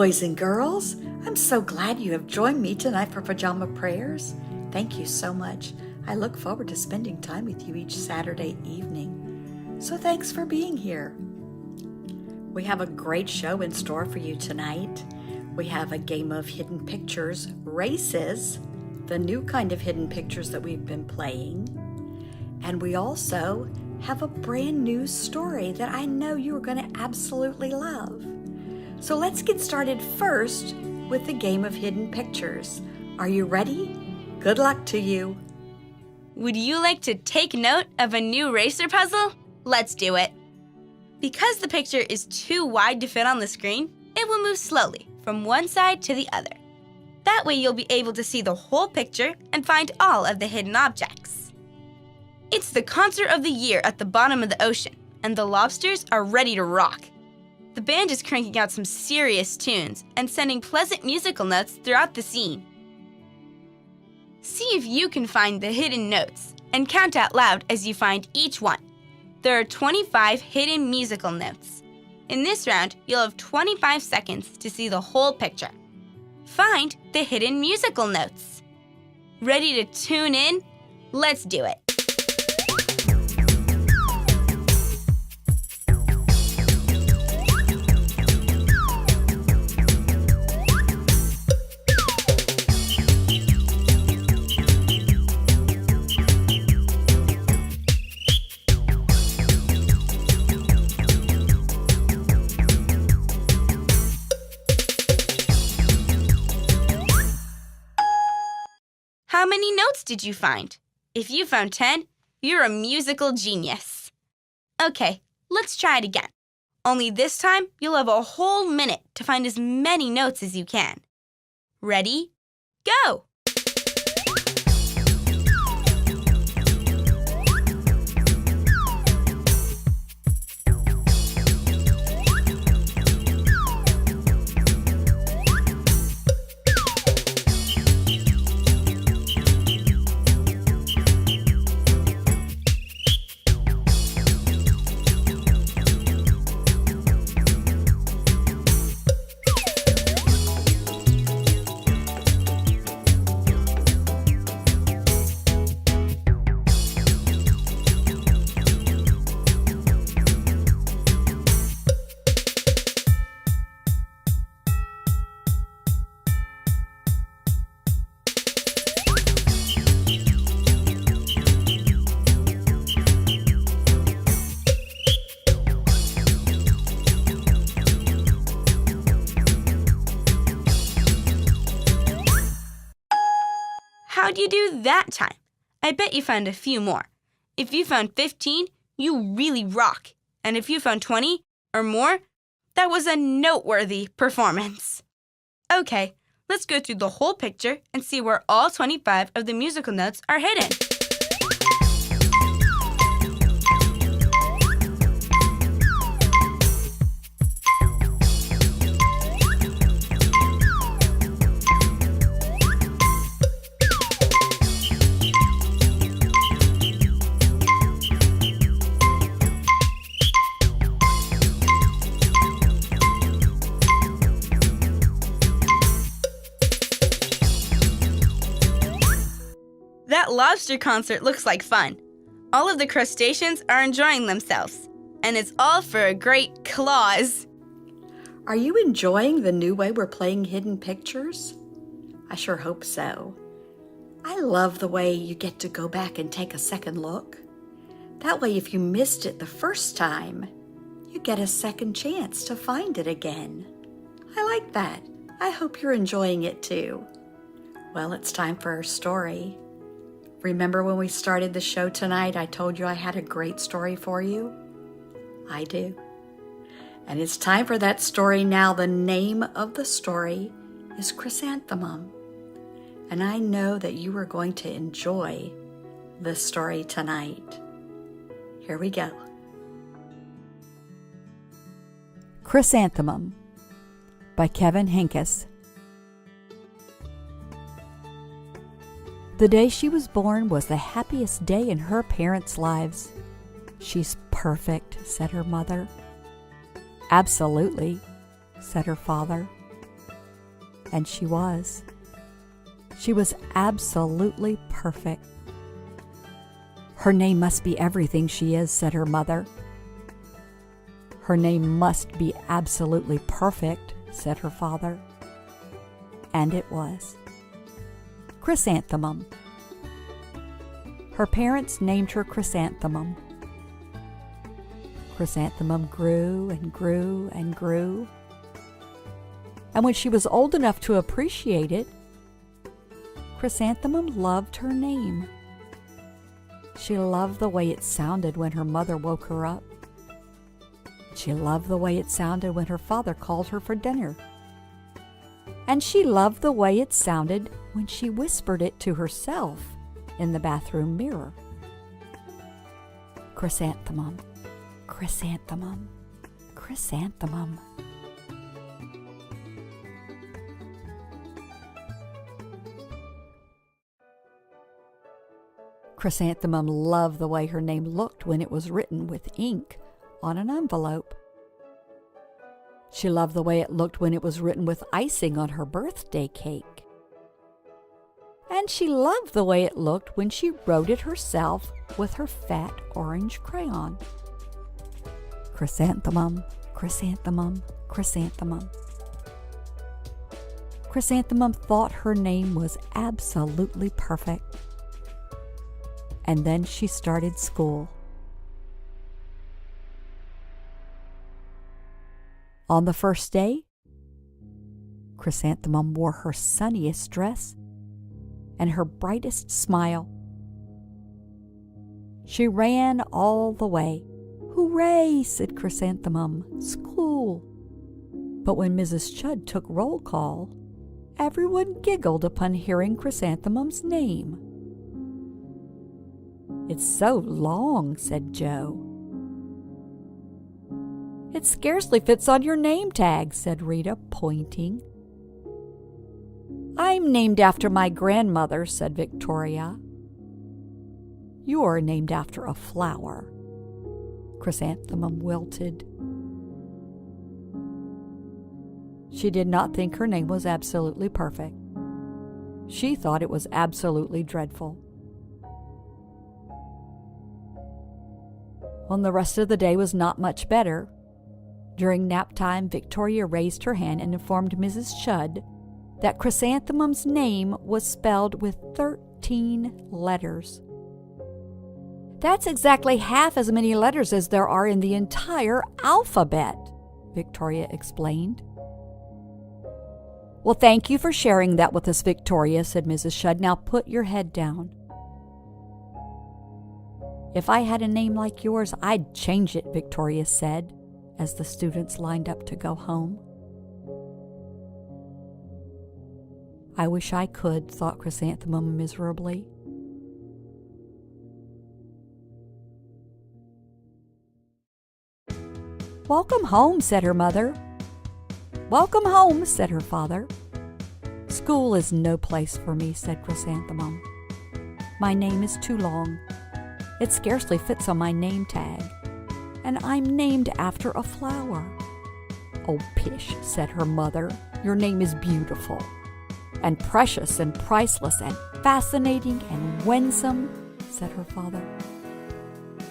Boys and girls, I'm so glad you have joined me tonight for Pajama Prayers. Thank you so much. I look forward to spending time with you each Saturday evening. So thanks for being here. We have a great show in store for you tonight. We have a game of hidden pictures, races, the new kind of hidden pictures that we've been playing. And we also have a brand new story that I know you're going to absolutely love. So let's get started first with the game of hidden pictures. Are you ready? Good luck to you. Would you like to take note of a new racer puzzle? Let's do it. Because the picture is too wide to fit on the screen, it will move slowly from one side to the other. That way you'll be able to see the whole picture and find all of the hidden objects. It's the concert of the year at the bottom of the ocean, and the lobsters are ready to rock. The band is cranking out some serious tunes and sending pleasant musical notes throughout the scene. See if you can find the hidden notes and count out loud as you find each one. There are 25 hidden musical notes. In this round, you'll have 25 seconds to see the whole picture. Find the hidden musical notes. Ready to tune in? Let's do it. How many notes did you find? If you found 10, you're a musical genius. Okay, let's try it again. Only this time, you'll have a whole minute to find as many notes as you can. Ready? Go! How'd you do that time? I bet you found a few more. If you found 15, you really rock. And if you found 20 or more, that was a noteworthy performance. Okay, let's go through the whole picture and see where all 25 of the musical notes are hidden. That lobster concert looks like fun. All of the crustaceans are enjoying themselves. And it's all for a great claws. Are you enjoying the new way we're playing hidden pictures? I sure hope so. I love the way you get to go back and take a second look. That way, if you missed it the first time, you get a second chance to find it again. I like that. I hope you're enjoying it too. Well, it's time for our story. Remember when we started the show tonight, I told you I had a great story for you? I do. And it's time for that story now. The name of the story is Chrysanthemum. And I know that you are going to enjoy this story tonight. Here we go. Chrysanthemum by Kevin Henkes. The day she was born was the happiest day in her parents' lives. "She's perfect," said her mother. "Absolutely," said her father. And she was. She was absolutely perfect. "Her name must be everything she is," said her mother. "Her name must be absolutely perfect," said her father. And it was. Chrysanthemum. Her parents named her Chrysanthemum. Chrysanthemum grew and grew and grew. And when she was old enough to appreciate it, Chrysanthemum loved her name. She loved the way it sounded when her mother woke her up. She loved the way it sounded when her father called her for dinner. And she loved the way it sounded when she whispered it to herself in the bathroom mirror. Chrysanthemum, chrysanthemum, chrysanthemum. Chrysanthemum loved the way her name looked when it was written with ink on an envelope. She loved the way it looked when it was written with icing on her birthday cake. And she loved the way it looked when she wrote it herself with her fat orange crayon. Chrysanthemum, chrysanthemum, chrysanthemum. Chrysanthemum thought her name was absolutely perfect. And then she started school. On the first day, Chrysanthemum wore her sunniest dress and her brightest smile. She ran all the way. "Hooray!" said Chrysanthemum. "School!" But when Mrs. Chudd took roll call, everyone giggled upon hearing Chrysanthemum's name. "It's so long," said Joe. "It scarcely fits on your name tag," said Rita, pointing. "I'm named after my grandmother," said Victoria. "You're named after a flower." Chrysanthemum wilted. She did not think her name was absolutely perfect. She thought it was absolutely dreadful. When the rest of the day was not much better, during nap time, Victoria raised her hand and informed Mrs. Chudd that Chrysanthemum's name was spelled with 13 letters. "That's exactly half as many letters as there are in the entire alphabet," Victoria explained. "Well, thank you for sharing that with us, Victoria," said Mrs. Chudd. "Now put your head down." "If I had a name like yours, I'd change it," Victoria said, as the students lined up to go home. "I wish I could," thought Chrysanthemum miserably. "Welcome home," said her mother. "Welcome home," said her father. "School is no place for me," said Chrysanthemum. "My name is too long. It scarcely fits on my name tag. And I'm named after a flower." "Oh, pish," said her mother. "Your name is beautiful, and precious, and priceless, and fascinating, and winsome," said her father.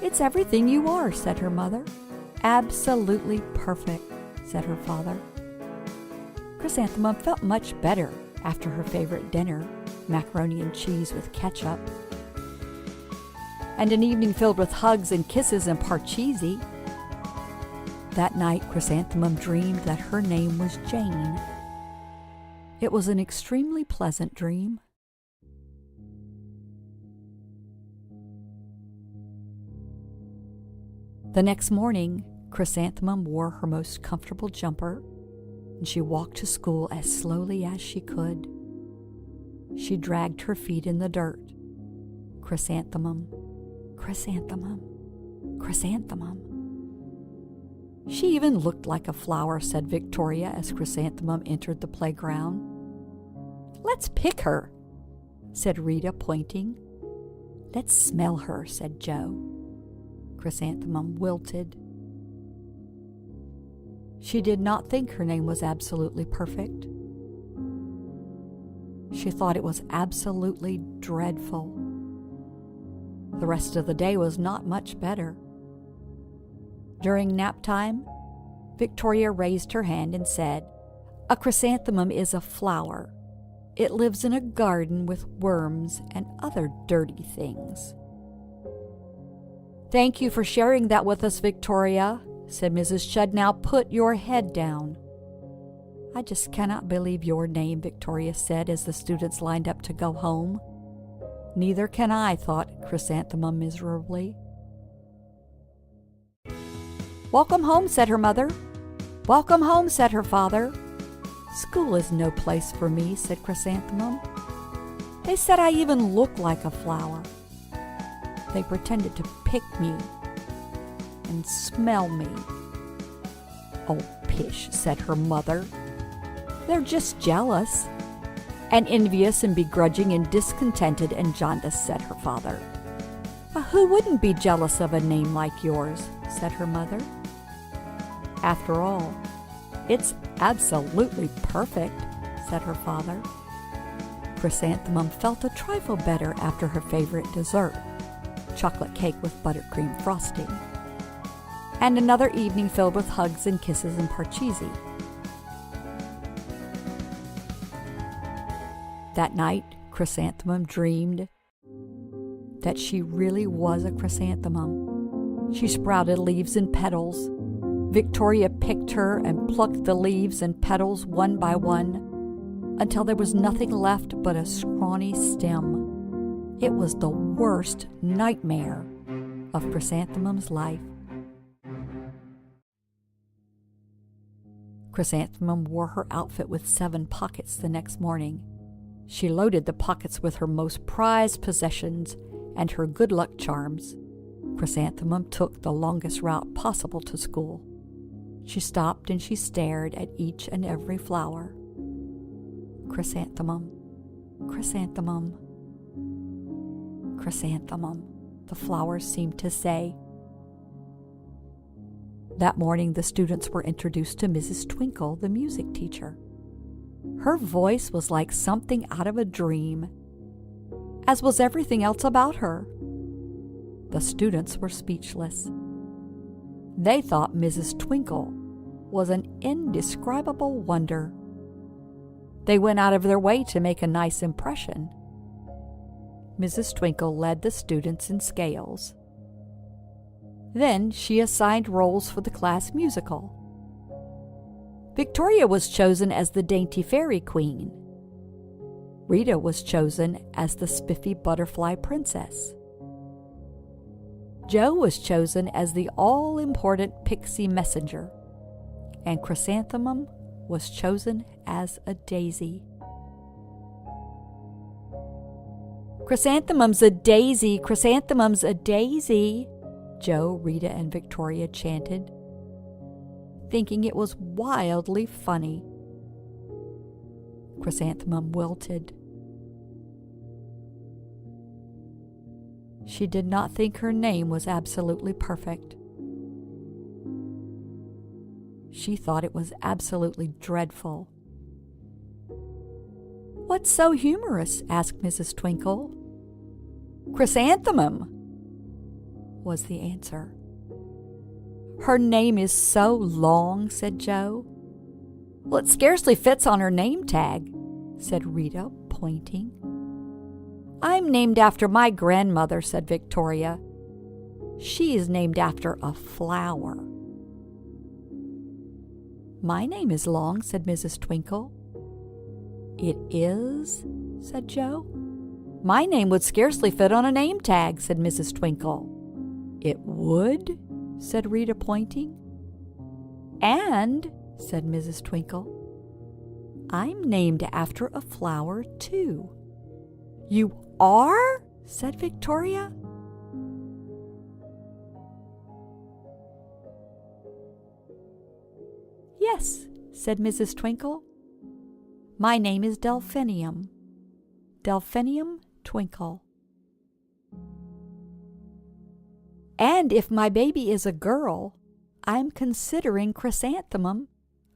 "It's everything you are," said her mother. "Absolutely perfect," said her father. Chrysanthemum felt much better after her favorite dinner, macaroni and cheese with ketchup, and an evening filled with hugs and kisses and parcheesi. That night, Chrysanthemum dreamed that her name was Jane. It was an extremely pleasant dream. The next morning, Chrysanthemum wore her most comfortable jumper, and she walked to school as slowly as she could. She dragged her feet in the dirt. Chrysanthemum, chrysanthemum, chrysanthemum. She even looked like a flower, said Victoria as Chrysanthemum entered the playground. "Let's pick her," said Rita, pointing. "Let's smell her," said Joe. Chrysanthemum wilted. She did not think her name was absolutely perfect. She thought it was absolutely dreadful. The rest of the day was not much better. During nap time, Victoria raised her hand and said, "A chrysanthemum is a flower. It lives in a garden with worms and other dirty things." "Thank you for sharing that with us, Victoria," said Mrs. Chudd. "Now put your head down." "I just cannot believe your name," Victoria said as the students lined up to go home. "Neither can I," thought Chrysanthemum miserably. "Welcome home," said her mother. "Welcome home," said her father. "School is no place for me," said Chrysanthemum. "They said I even look like a flower. They pretended to pick me and smell me." "Oh, pish," said her mother. "They're just jealous." "And envious and begrudging and discontented and jaundiced," said her father. "Well, who wouldn't be jealous of a name like yours?" said her mother. "After all, it's absolutely perfect," said her father. Chrysanthemum felt a trifle better after her favorite dessert, chocolate cake with buttercream frosting, and another evening filled with hugs and kisses and parcheesi. That night, Chrysanthemum dreamed that she really was a chrysanthemum. She sprouted leaves and petals. Victoria picked her and plucked the leaves and petals one by one until there was nothing left but a scrawny stem. It was the worst nightmare of Chrysanthemum's life. Chrysanthemum wore her outfit with 7 pockets the next morning. She loaded the pockets with her most prized possessions and her good luck charms. Chrysanthemum took the longest route possible to school. She stopped and she stared at each and every flower. "Chrysanthemum, chrysanthemum, chrysanthemum," the flowers seemed to say. That morning, the students were introduced to Mrs. Twinkle, the music teacher. Her voice was like something out of a dream, as was everything else about her. The students were speechless. They thought Mrs. Twinkle was an indescribable wonder. They went out of their way to make a nice impression. Mrs. Twinkle led the students in scales. Then she assigned roles for the class musical. Victoria was chosen as the dainty fairy queen. Rita was chosen as the spiffy butterfly princess. Joe was chosen as the all-important pixie messenger, and Chrysanthemum was chosen as a daisy. "Chrysanthemum's a daisy, chrysanthemum's a daisy," Joe, Rita, and Victoria chanted, thinking it was wildly funny. Chrysanthemum wilted. She did not think her name was absolutely perfect. She thought it was absolutely dreadful. "What's so humorous?" asked Mrs. Twinkle. "Chrysanthemum," was the answer. "Her name is so long," said Joe. "Well, it scarcely fits on her name tag," said Rita, pointing. I'm named after my grandmother, said Victoria. She is named after a flower. My name is Long, said Mrs. Twinkle. It is, said Joe. My name would scarcely fit on a name tag, said Mrs. Twinkle. It would, said Rita, pointing. And, said Mrs. Twinkle, I'm named after a flower, too. You are? Said Victoria. Yes, said Mrs. Twinkle. My name is Delphinium. Delphinium Twinkle. And if my baby is a girl, I'm considering Chrysanthemum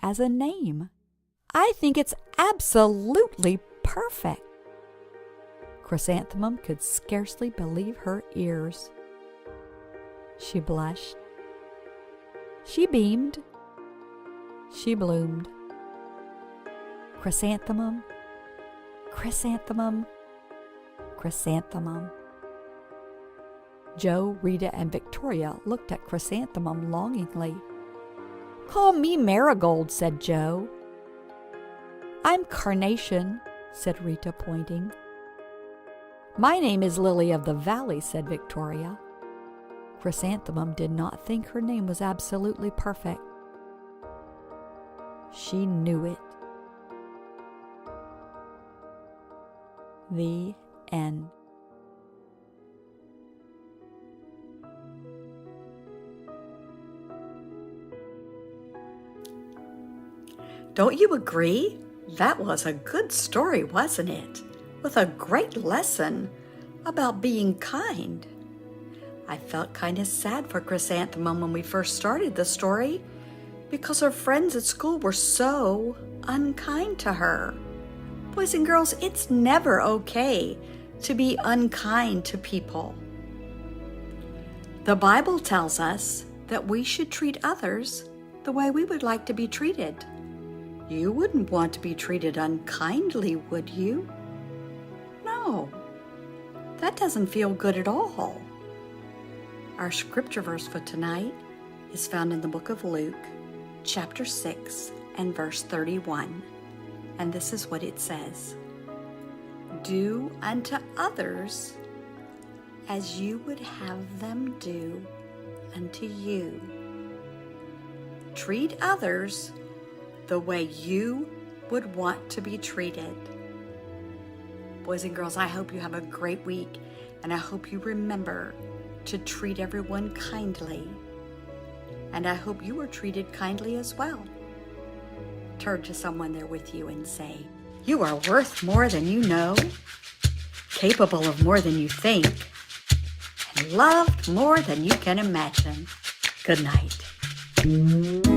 as a name. I think it's absolutely perfect. Chrysanthemum could scarcely believe her ears. She blushed. She beamed. She bloomed. Chrysanthemum, chrysanthemum, chrysanthemum. Joe, Rita, and Victoria looked at Chrysanthemum longingly. Call me Marigold, said Joe. I'm Carnation, said Rita, pointing. My name is Lily of the Valley, said Victoria. Chrysanthemum did not think her name was absolutely perfect. She knew it. The end. Don't you agree? That was a good story, wasn't it? With a great lesson about being kind. I felt kind of sad for Chrysanthemum when we first started the story because her friends at school were so unkind to her. Boys and girls, it's never okay to be unkind to people. The Bible tells us that we should treat others the way we would like to be treated. You wouldn't want to be treated unkindly, would you? No, that doesn't feel good at all. Our scripture verse for tonight is found in the book of Luke, chapter 6 and verse 31. And this is what it says. Do unto others as you would have them do unto you. Treat others the way you would want to be treated. Boys and girls, I hope you have a great week, and I hope you remember to treat everyone kindly. And I hope you were treated kindly as well. Turn to someone there with you and say, you are worth more than you know, capable of more than you think, and loved more than you can imagine. Good night.